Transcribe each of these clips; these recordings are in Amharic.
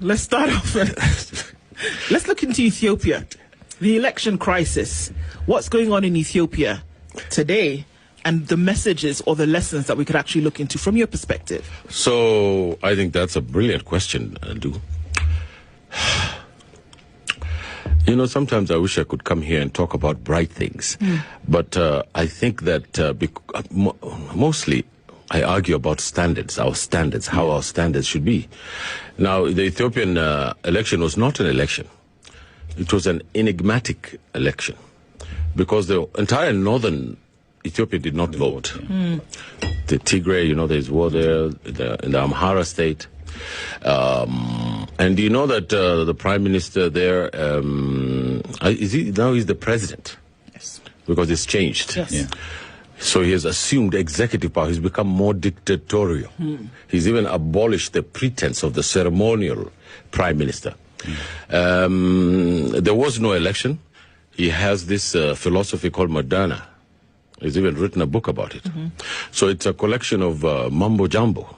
Let's start off. Let's look into Ethiopia. The election crisis. What's going on in Ethiopia today? And the messages or the lessons that we could actually look into from your perspective. So I think that's a brilliant question, Andu. You know, sometimes I wish I could come here and talk about bright things. But I think that mostly I argue about standards, how our standards should be. Now, the Ethiopian election was not an election. It was an enigmatic election because the entire northern Ethiopia did not vote. The Tigray, you know, there's war there, in the Amhara state. And you know that the prime minister there, he's the president? Yes. Because it's changed. Yes. Yeah. So he has assumed executive power. He's become more dictatorial. He's even abolished the pretense of the ceremonial prime minister. There was no election. He has this philosophy called Moderna. He's even written a book about it. So it's a collection of mumbo jumbo,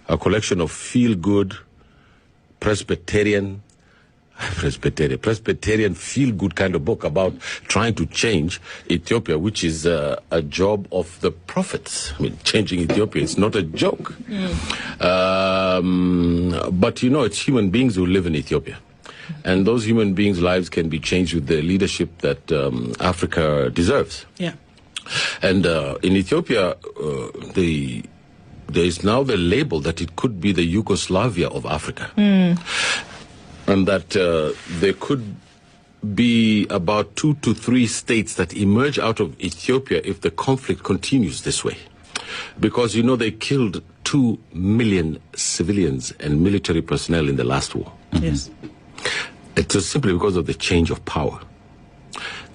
a collection of feel-good, Presbyterian feel-good kind of book about trying to change Ethiopia, which is a job of the prophets. I mean, changing Ethiopia is not a joke. But, you know, it's human beings who live in Ethiopia. And those human beings' lives can be changed with the leadership that Africa deserves. Yeah. And in Ethiopia, there is now the label that it could be the Yugoslavia of Africa. And that there could be about 2 to 3 states that emerge out of Ethiopia if the conflict continues this way. Because, you know, they killed 2 million civilians and military personnel in the last war. Yes. It was simply because of the change of power.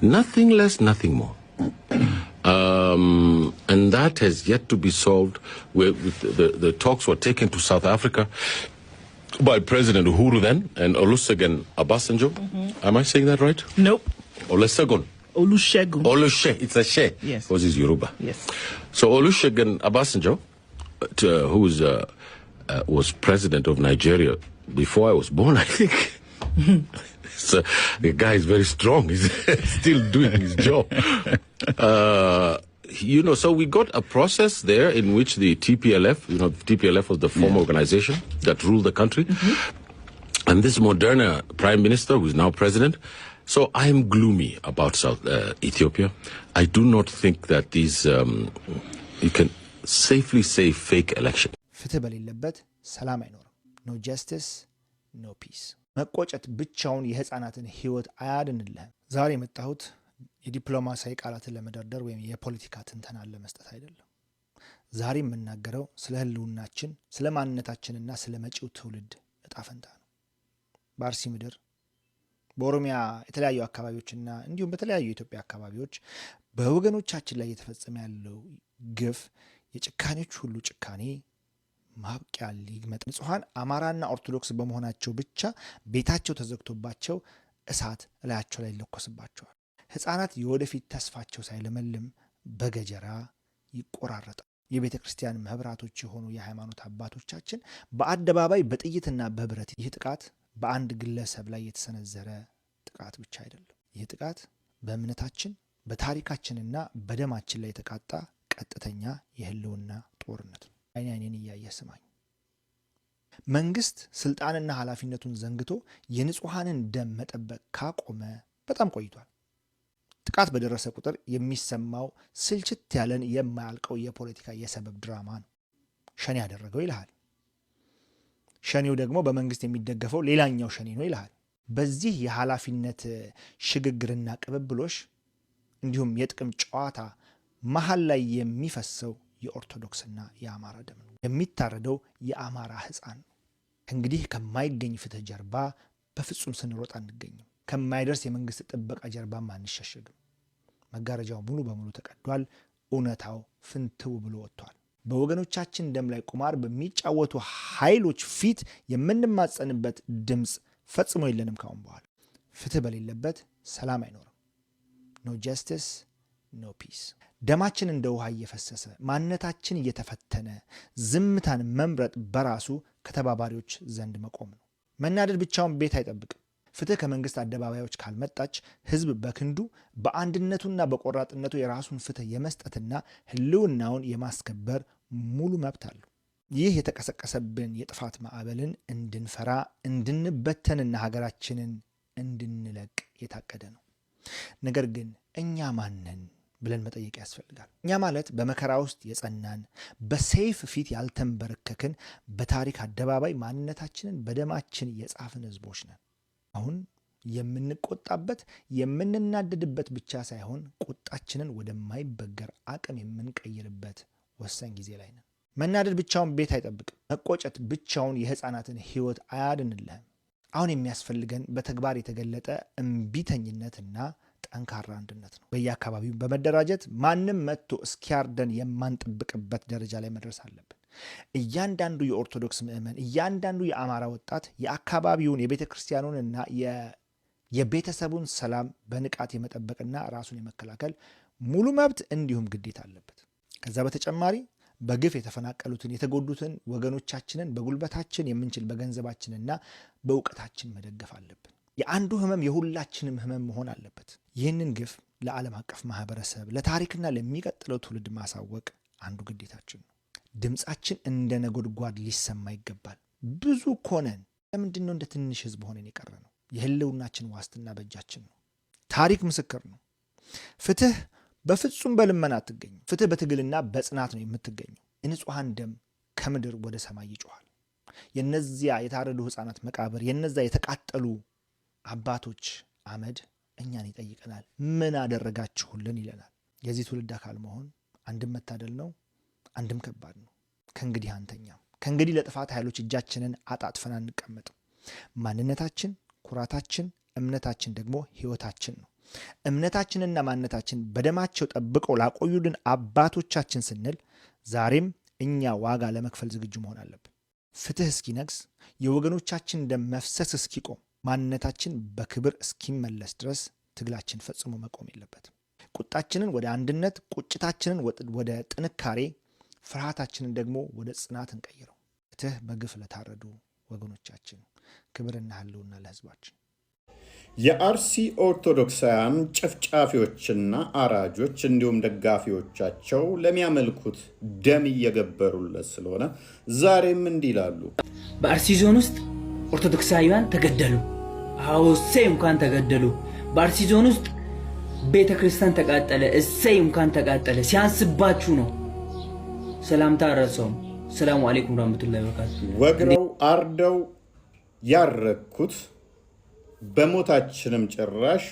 Nothing less, nothing more. And that has yet to be solved. The talks were taken to South Africa by President Uhuru then and Olusegun Obasanjo. Am I saying that right? Nope. Olusegun. Olusegun. It's a she. Yes. Because he's Yoruba. Yes. So Olusegun Obasanjo, who was president of Nigeria before I was born, I think. So the guy is very strong. He's still doing his job. You know, so we got a process there in which the TPLF, you know, TPLF was the former organization that ruled the country. And this Moderna prime minister, who is now president. So I am gloomy about South Ethiopia. I do not think that these, you can safely say fake election. No justice, no peace. መቆጨት ብቻውን የህፃናትን ህይወት አያድንልህም። ዛሬ የመጣሁት የዲፕሎማሲያዊ ቃላትን ለመደርደር ወይም የፖለቲካ ትንተናን ለመስጠት አይደለም። ዛሬ የምናገረው ስለ ህልውናችን፣ ስለ ማንነታችንና ስለ መጪው ትውልድ እጣ ፈንታ ነው። በአርሲ ምድር፣ በኦሮሚያ የተለያዩ አካባቢዎችና እንዲሁም በተለያዩ የኢትዮጵያ አካባቢዎች በወገኖቻችን ላይ እየተፈጸመ ያለው ግፍ የጭካኔዎች ሁሉ ጭካኔ ማብቂያ ሊግመጥ ንጹሃን አማራና ኦርቶዶክስ በመሆናቸው ብቻ ቤታቸው ተዘግቶባቸው እሳት ላያቸው ላይ ይለኮስባቸዋል። ህፃናት የወደፊት ተስፋቸው ሳይለመልም በገጀራ ይቆራረጣል። የቤተ ክርስቲያን መብራቶች የሆኑ የሃይማኖት አባቶቻችን በአደባባይ በጥይትና በብረት ይህ ጥቃት በአንድ ግለሰብ ላይ የተሰነዘረ ጥቃት ብቻ አይደለም። ይህ ጥቃት በእምነታችን በታሪካችንና በደማችን ላይ የተቃጣ ቀጥተኛ የህልውና ጦርነት ነው። አይኔን እያየስማኝ መንግስት ስልጣንና ኃላፊነቱን ዘንግቶ የንጹሃንን ደም መጠበቅ ካቆመ በጣም ቆይቷል። ጥቃት በደረሰ ቁጥር የሚሰማው ስልችት ያለን የማያልቀው የፖለቲካ የሰበብ ድራማ ነው። ሸኔ ያደረገው ይልሃል። ሸኔው ደግሞ በመንግስት የሚደገፈው ሌላኛው ሸኔ ነው ይልሃል። በዚህ የኃላፊነት ሽግግርና ቅብብሎሽ እንዲሁም የጥቅም ጨዋታ መሃል ላይ የሚፈሰው የኦርቶዶክስና የአማራ ደም ነው። የሚታረደው የአማራ ህፃን ነው። እንግዲህ ከማይገኝ ፍትህ ጀርባ በፍጹም ስንሮጥ አንገኝም። ከማይደርስ የመንግስት ጥበቃ ጀርባ አንሸሸግም። መጋረጃው ሙሉ በሙሉ ተቀዷል። እውነታው ፍንትው ብሎ ወጥቷል። በወገኖቻችን ደም ላይ ቁማር በሚጫወቱ ኃይሎች ፊት የምንማጸንበት ድምጽ ፈጽሞ የለንም። ካሁን በኋላ ፍትህ በሌለበት ሰላም አይኖርም። No justice, ኖ ፒስ። ደማችን እንደ ውሃ እየፈሰሰ ማንነታችን እየተፈተነ ዝምታን መምረጥ በራሱ ከተባባሪዎች ዘንድ መቆም ነው። መናደድ ብቻውን ቤት አይጠብቅም። ፍትህ ከመንግስት አደባባዮች ካልመጣች ህዝብ በክንዱ በአንድነቱና በቆራጥነቱ የራሱን ፍትህ የመስጠትና ህልውናውን የማስከበር ሙሉ መብት አለው። ይህ የተቀሰቀሰብን የጥፋት ማዕበልን እንድንፈራ እንድንበተንና ሀገራችንን እንድንለቅ የታቀደ ነው። ነገር ግን እኛ ማንን ብለን መጠየቅ ያስፈልጋል። እኛ ማለት በመከራ ውስጥ የጸናን በሰይፍ ፊት ያልተንበረከክን በታሪክ አደባባይ ማንነታችንን በደማችን የጻፍን ህዝቦች ነን። አሁን የምንቆጣበት የምንናደድበት ብቻ ሳይሆን ቁጣችንን ወደማይበገር አቅም የምንቀይርበት ወሳኝ ጊዜ ላይ ነን። መናደድ ብቻውን ቤት አይጠብቅም። መቆጨት ብቻውን የህፃናትን ህይወት አያድንልህም። አሁን የሚያስፈልገን በተግባር የተገለጠ እምቢተኝነትና ጠንካራ አንድነት ነው። በየአካባቢው በመደራጀት ማንም መጥቶ እስኪያርደን የማንጠብቅበት ደረጃ ላይ መድረስ አለብን። እያንዳንዱ የኦርቶዶክስ ምዕመን፣ እያንዳንዱ የአማራ ወጣት የአካባቢውን የቤተ ክርስቲያኑንና የቤተሰቡን ሰላም በንቃት የመጠበቅና ራሱን የመከላከል ሙሉ መብት እንዲሁም ግዴታ አለበት። ከዛ በተጨማሪ በግፍ የተፈናቀሉትን የተጎዱትን ወገኖቻችንን በጉልበታችን የምንችል በገንዘባችንና በእውቀታችን መደገፍ አለብን። የአንዱ ህመም የሁላችንም ህመም መሆን አለበት። ይህንን ግፍ ለዓለም አቀፍ ማህበረሰብ፣ ለታሪክና ለሚቀጥለው ትውልድ ማሳወቅ አንዱ ግዴታችን ነው። ድምፃችን እንደ ነጎድጓድ ሊሰማ ይገባል። ብዙ ኮነን ለምንድን ነው እንደ ትንሽ ህዝብ ሆነን የቀረ ነው? የህልውናችን ዋስትና በእጃችን ነው። ታሪክ ምስክር ነው። ፍትህ በፍጹም በልመና አትገኝም። ፍትህ በትግልና በጽናት ነው የምትገኘው። የንጹሐን ደም ከምድር ወደ ሰማይ ይጮኋል። የነዚያ የታረዱ ህፃናት መቃብር፣ የነዛ የተቃጠሉ አባቶች አመድ እኛን ይጠይቀናል። ምን አደረጋችሁልን ይለናል። የዚህ ትውልድ አካል መሆን አንድም መታደል ነው፣ አንድም ከባድ ነው። ከእንግዲህ አንተኛም። ከእንግዲህ ለጥፋት ኃይሎች እጃችንን አጣጥፈን አንቀመጥም። ማንነታችን፣ ኩራታችን፣ እምነታችን ደግሞ ህይወታችን ነው። እምነታችንና ማንነታችን በደማቸው ጠብቀው ላቆዩልን አባቶቻችን ስንል ዛሬም እኛ ዋጋ ለመክፈል ዝግጁ መሆን አለብን። ፍትህ እስኪነግስ፣ የወገኖቻችን ደም መፍሰስ እስኪቆም፣ ማንነታችን በክብር እስኪመለስ ድረስ ትግላችን ፈጽሞ መቆም የለበትም። ቁጣችንን ወደ አንድነት፣ ቁጭታችንን ወደ ጥንካሬ፣ ፍርሃታችንን ደግሞ ወደ ጽናት እንቀይረው። ፍትህ በግፍ ለታረዱ ወገኖቻችን፣ ክብርና ህልውና ለህዝባችን። የአርሲ ኦርቶዶክሳውያን ጨፍጫፊዎችና አራጆች እንዲሁም ደጋፊዎቻቸው ለሚያመልኩት ደም እየገበሩለት ስለሆነ ዛሬም እንዲህ ይላሉ። በአርሲ ዞን ውስጥ ኦርቶዶክሳውያን ተገደሉ። አዎ እሰይ እንኳን ተገደሉ። በአርሲ ዞን ውስጥ ቤተ ክርስቲያን ተቃጠለ። እሰይ እንኳን ተቃጠለ። ሲያንስባችሁ ነው። ሰላምታ አረሰውም። ሰላሙ አለይኩም ወራህመቱላሂ ወበረካቱ። ወግረው አርደው ያረኩት በሞታችንም ጭራሽ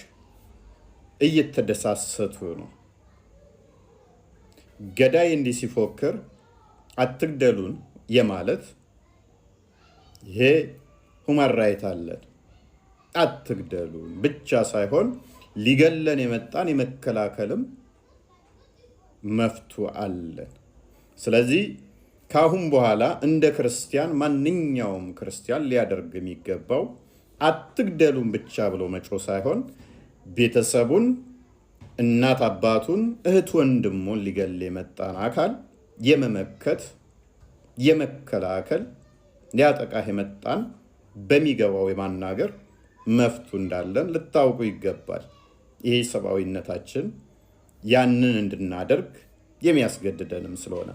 እየተደሳሰቱ ነው። ገዳይ እንዲህ ሲፎክር አትግደሉን የማለት ይሄ ሁማን ራይት አለን። አትግደሉን ብቻ ሳይሆን ሊገለን የመጣን የመከላከልም መፍቱ አለን። ስለዚህ ካሁን በኋላ እንደ ክርስቲያን ማንኛውም ክርስቲያን ሊያደርግ የሚገባው አትግደሉን ብቻ ብሎ መጮ ሳይሆን ቤተሰቡን፣ እናት አባቱን፣ እህት ወንድሙን ሊገል የመጣን አካል የመመከት የመከላከል ሊያጠቃህ የመጣን በሚገባው የማናገር መፍቱ እንዳለን ልታውቁ ይገባል። ይሄ ሰብአዊነታችን ያንን እንድናደርግ የሚያስገድደንም ስለሆነ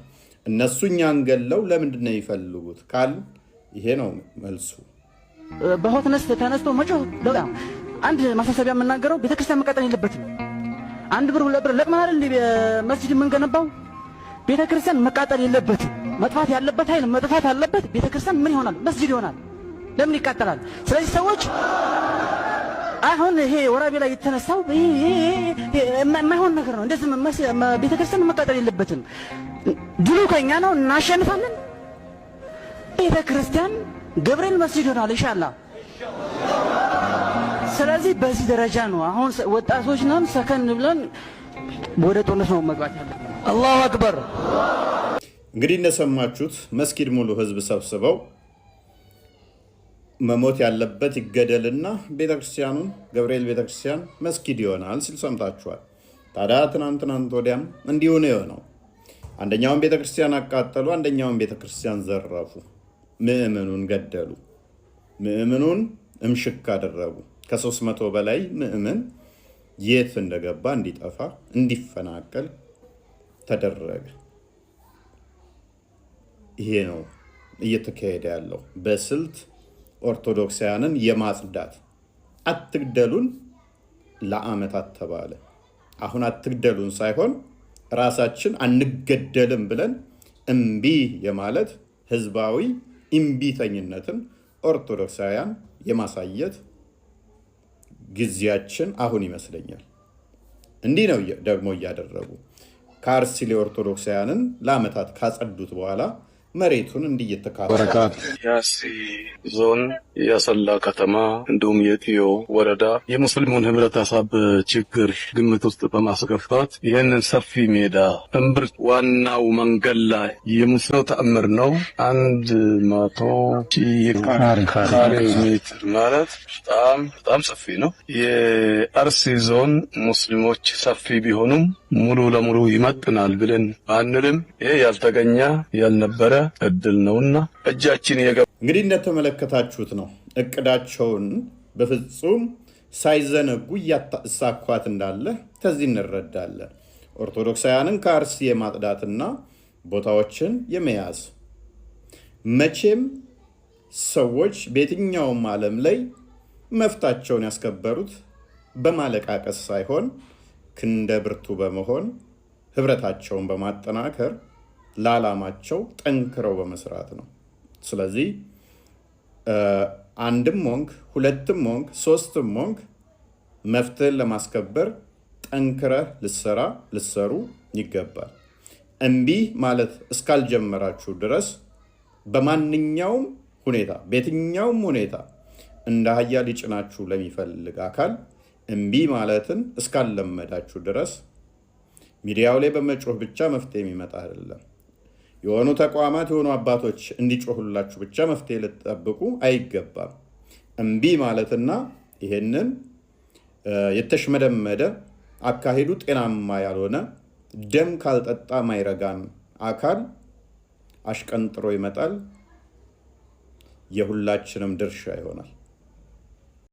እነሱ እኛን ገለው ለምንድን ነው የሚፈልጉት ካል ይሄ ነው መልሱ። በሆትነስ ተነስቶ መጮህ በጣም አንድ ማሳሰቢያ የምናገረው ቤተክርስቲያን መቃጠል የለበትም። አንድ ብር ሁለት ብር ለቅመናል እንደ መስጂድ የምንገነባው ቤተክርስቲያን መቃጠል የለበትም። መጥፋት ያለበት ኃይል መጥፋት አለበት። ቤተክርስቲያን ምን ይሆናል? መስጂድ ይሆናል። ለምን ይቃጠላል? ስለዚህ ሰዎች አሁን ይሄ ወራቤ ላይ የተነሳው የማይሆን ነገር ነው። እንደዚህ ቤተክርስቲያን መቃጠል የለበትም። ድሉ ከኛ ነው፣ እናሸንፋለን። ቤተክርስቲያን ገብርኤል መስጂድ ይሆናል ኢንሻአላህ። ስለዚህ በዚህ ደረጃ ነው አሁን ወጣቶች ነን፣ ሰከን ብለን ወደ ጦርነት ነው መግባት ያለብን። አላሁ አክበር። እንግዲህ እንደሰማችሁት መስጊድ ሙሉ ህዝብ ሰብስበው መሞት ያለበት ይገደልና ቤተክርስቲያኑን ገብርኤል ቤተክርስቲያን መስጊድ ይሆናል ሲል ሰምታችኋል። ታዲያ ትናንት ወዲያም እንዲሁ ነው የሆነው። አንደኛውን ቤተክርስቲያን አቃጠሉ፣ አንደኛውን ቤተክርስቲያን ዘረፉ፣ ምእመኑን ገደሉ፣ ምእመኑን እምሽክ አደረጉ። ከ300 በላይ ምእመን የት እንደገባ እንዲጠፋ እንዲፈናቀል ተደረገ። ይሄ ነው እየተካሄደ ያለው በስልት ኦርቶዶክሳውያንን የማጽዳት። አትግደሉን ለዓመታት ተባለ። አሁን አትግደሉን ሳይሆን ራሳችን አንገደልም ብለን እምቢ የማለት ህዝባዊ እምቢተኝነትን ኦርቶዶክሳውያን የማሳየት ጊዜያችን አሁን ይመስለኛል። እንዲህ ነው ደግሞ እያደረጉ ከአርሲ ኦርቶዶክሳውያንን ለዓመታት ካጸዱት በኋላ መሬቱን እንዲየተካፈለ የአርሲ ዞን የአሰላ ከተማ እንዲሁም የቲዮ ወረዳ የሙስሊሙን ህብረተሰብ ችግር ግምት ውስጥ በማስገባት ይህንን ሰፊ ሜዳ እምብርት ዋናው መንገድ ላይ የሙስሊሙ ተአምር ነው። 100 ካሬ ሜትር ማለት በጣም ሰፊ ነው። የአርሲ ዞን ሙስሊሞች ሰፊ ቢሆኑም ሙሉ ለሙሉ ይመጥናል ብለን አንልም። ይሄ ያልተገኘ ያልነበረ እድል ነውና እጃችን እንግዲህ እንደተመለከታችሁት ነው። እቅዳቸውን በፍጹም ሳይዘነጉ እያሳኳት እንዳለ ከዚህ እንረዳለን። ኦርቶዶክሳውያንን ከአርሲ የማጥዳትና ቦታዎችን የመያዝ መቼም ሰዎች በየትኛውም ዓለም ላይ መፍታቸውን ያስከበሩት በማለቃቀስ ሳይሆን ክንደ ብርቱ በመሆን ህብረታቸውን በማጠናከር ለዓላማቸው ጠንክረው በመስራት ነው። ስለዚህ አንድም ሞንክ ሁለትም ሞንክ ሶስትም ሞንክ መፍትሄን ለማስከበር ጠንክረህ ልሰሩ ይገባል። እምቢ ማለት እስካልጀመራችሁ ድረስ በማንኛውም ሁኔታ በየትኛውም ሁኔታ እንደ አህያ ሊጭናችሁ ለሚፈልግ አካል እምቢ ማለትን እስካልለመዳችሁ ድረስ ሚዲያው ላይ በመጮህ ብቻ መፍትሄ የሚመጣ አይደለም። የሆኑ ተቋማት የሆኑ አባቶች እንዲጮሁላችሁ ብቻ መፍትሄ ልትጠብቁ አይገባም። እምቢ ማለትና ይሄንን የተሽመደመደ አካሄዱ ጤናማ ያልሆነ ደም ካልጠጣ ማይረጋን አካል አሽቀንጥሮ ይመጣል። የሁላችንም ድርሻ ይሆናል።